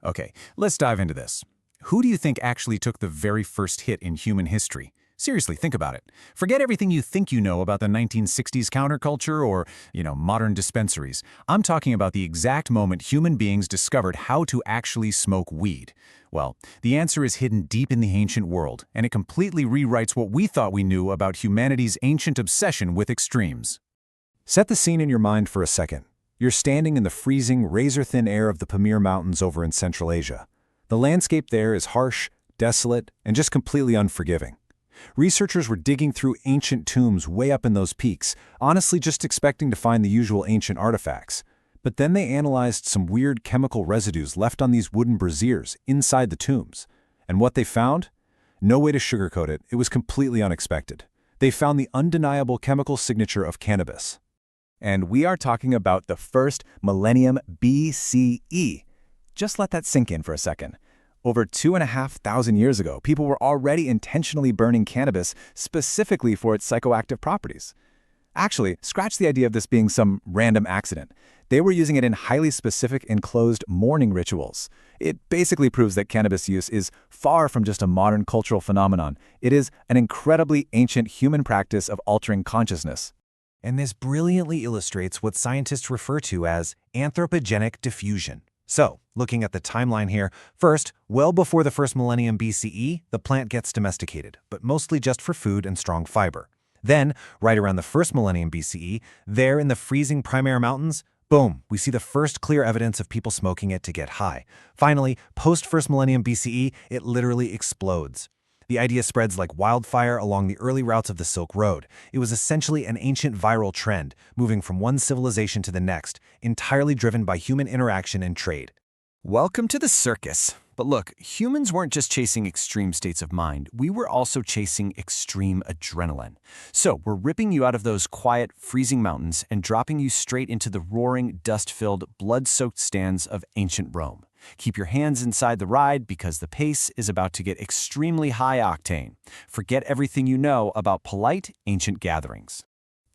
Okay, let's dive into this. Who do you think actually took the very first hit in human history? Seriously, think about it. Forget everything you think you know about the 1960s counterculture or, modern dispensaries. I'm talking about the exact moment human beings discovered how to actually smoke weed. Well, the answer is hidden deep in the ancient world, and it completely rewrites what we thought we knew about humanity's ancient obsession with extremes. Set the scene in your mind for a second. You're standing in the freezing, razor-thin air of the Pamir Mountains over in Central Asia. The landscape there is harsh, desolate, and just completely unforgiving. Researchers were digging through ancient tombs way up in those peaks, honestly just expecting to find the usual ancient artifacts. But then they analyzed some weird chemical residues left on these wooden braziers inside the tombs. And what they found? No way to sugarcoat it, it was completely unexpected. They found the undeniable chemical signature of cannabis. And we are talking about the first millennium BCE. Just let that sink in for a second. Over 2,500 years ago, people were already intentionally burning cannabis specifically for its psychoactive properties. Actually, scratch the idea of this being some random accident. They were using it in highly specific enclosed mourning rituals. It basically proves that cannabis use is far from just a modern cultural phenomenon. It is an incredibly ancient human practice of altering consciousness. And this brilliantly illustrates what scientists refer to as anthropogenic diffusion. So, looking at the timeline here, first, well before the first millennium BCE, the plant gets domesticated, but mostly just for food and strong fiber. Then, right around the first millennium BCE, there in the freezing Pamir Mountains, boom, we see the first clear evidence of people smoking it to get high. Finally, post-first millennium BCE, it literally explodes. The idea spreads like wildfire along the early routes of the Silk Road. It was essentially an ancient viral trend, moving from one civilization to the next, entirely driven by human interaction and trade. Welcome to the circus. But look, humans weren't just chasing extreme states of mind. We were also chasing extreme adrenaline. So we're ripping you out of those quiet, freezing mountains and dropping you straight into the roaring, dust-filled, blood-soaked stands of ancient Rome. Keep your hands inside the ride because the pace is about to get extremely high octane. Forget everything you know about polite, ancient gatherings.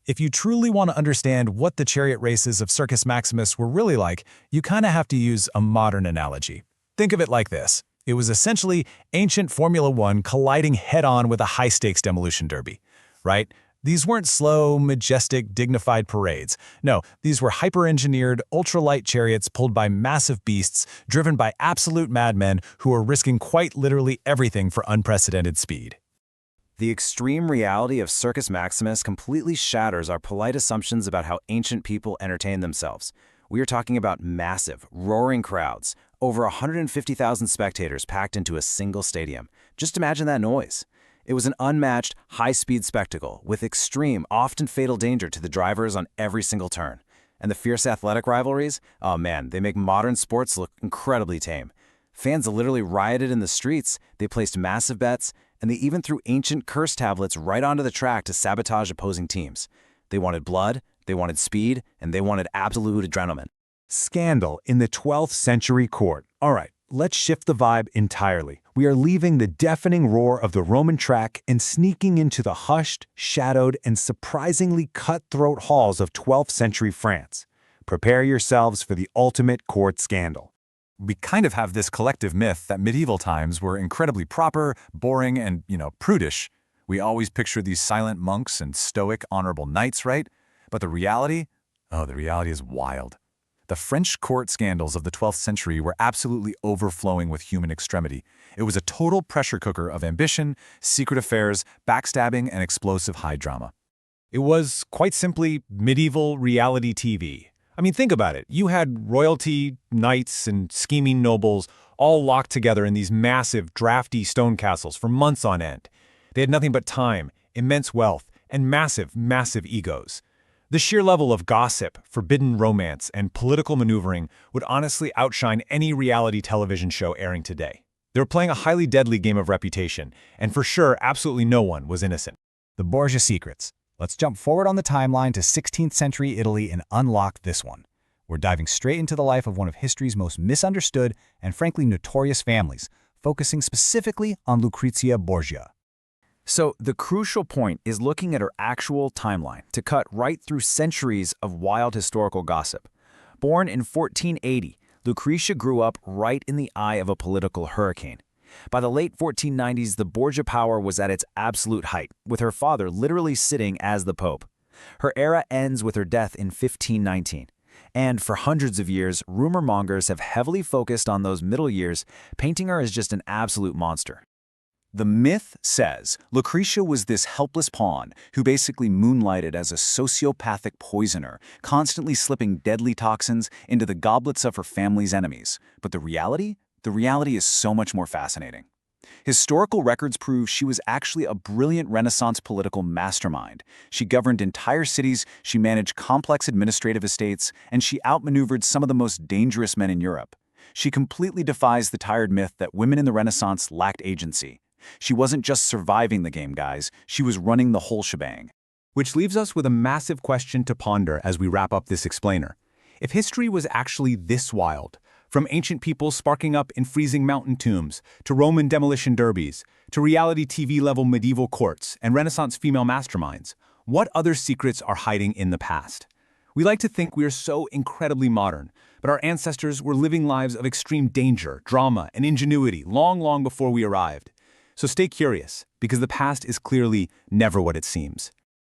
If you truly want to understand what the chariot races of Circus Maximus were really like, you kind of have to use a modern analogy. Think of it like this. It was essentially ancient Formula One colliding head-on with a high-stakes demolition derby, right? These weren't slow, majestic, dignified parades. No, these were hyper-engineered, ultralight chariots pulled by massive beasts, driven by absolute madmen who were risking quite literally everything for unprecedented speed. The extreme reality of Circus Maximus completely shatters our polite assumptions about how ancient people entertained themselves. We are talking about massive, roaring crowds, over 150,000 spectators packed into a single stadium. Just imagine that noise. It was an unmatched, high-speed spectacle with extreme, often fatal danger to the drivers on every single turn. And the fierce athletic rivalries? Oh man, they make modern sports look incredibly tame. Fans literally rioted in the streets, they placed massive bets, and they even threw ancient curse tablets right onto the track to sabotage opposing teams. They wanted blood, they wanted speed, and they wanted absolute adrenaline. Scandal in the 12th century court. All right, let's shift the vibe entirely. We are leaving the deafening roar of the Roman track and sneaking into the hushed, shadowed, and surprisingly cutthroat halls of 12th century France. Prepare yourselves for the ultimate court scandal. We kind of have this collective myth that medieval times were incredibly proper, boring, and, prudish. We always picture these silent monks and stoic, honorable knights, right? But the reality? Oh, the reality is wild. The French court scandals of the 12th century were absolutely overflowing with human extremity. It was a total pressure cooker of ambition, secret affairs, backstabbing, and explosive high drama. It was, quite simply, medieval reality TV. I mean, think about it. You had royalty, knights, and scheming nobles all locked together in these massive, drafty stone castles for months on end. They had nothing but time, immense wealth, and massive, massive egos. The sheer level of gossip, forbidden romance, and political maneuvering would honestly outshine any reality television show airing today. They were playing a highly deadly game of reputation, and for sure, absolutely no one was innocent. The Borgia secrets. Let's jump forward on the timeline to 16th century Italy and unlock this one. We're diving straight into the life of one of history's most misunderstood and frankly notorious families, focusing specifically on Lucrezia Borgia. So the crucial point is looking at her actual timeline to cut right through centuries of wild historical gossip. Born in 1480, Lucretia grew up right in the eye of a political hurricane. By the late 1490s, the Borgia power was at its absolute height, with her father literally sitting as the Pope. Her era ends with her death in 1519. And for hundreds of years, rumor mongers have heavily focused on those middle years, painting her as just an absolute monster. The myth says Lucretia was this helpless pawn who basically moonlighted as a sociopathic poisoner, constantly slipping deadly toxins into the goblets of her family's enemies. But the reality? The reality is so much more fascinating. Historical records prove she was actually a brilliant Renaissance political mastermind. She governed entire cities, she managed complex administrative estates, and she outmaneuvered some of the most dangerous men in Europe. She completely defies the tired myth that women in the Renaissance lacked agency. She wasn't just surviving the game, guys, she was running the whole shebang. Which leaves us with a massive question to ponder as we wrap up this explainer. If history was actually this wild, from ancient people sparking up in freezing mountain tombs, to Roman demolition derbies, to reality TV-level medieval courts and Renaissance female masterminds, what other secrets are hiding in the past? We like to think we are so incredibly modern, but our ancestors were living lives of extreme danger, drama, and ingenuity long before we arrived. So stay curious, because the past is clearly never what it seems.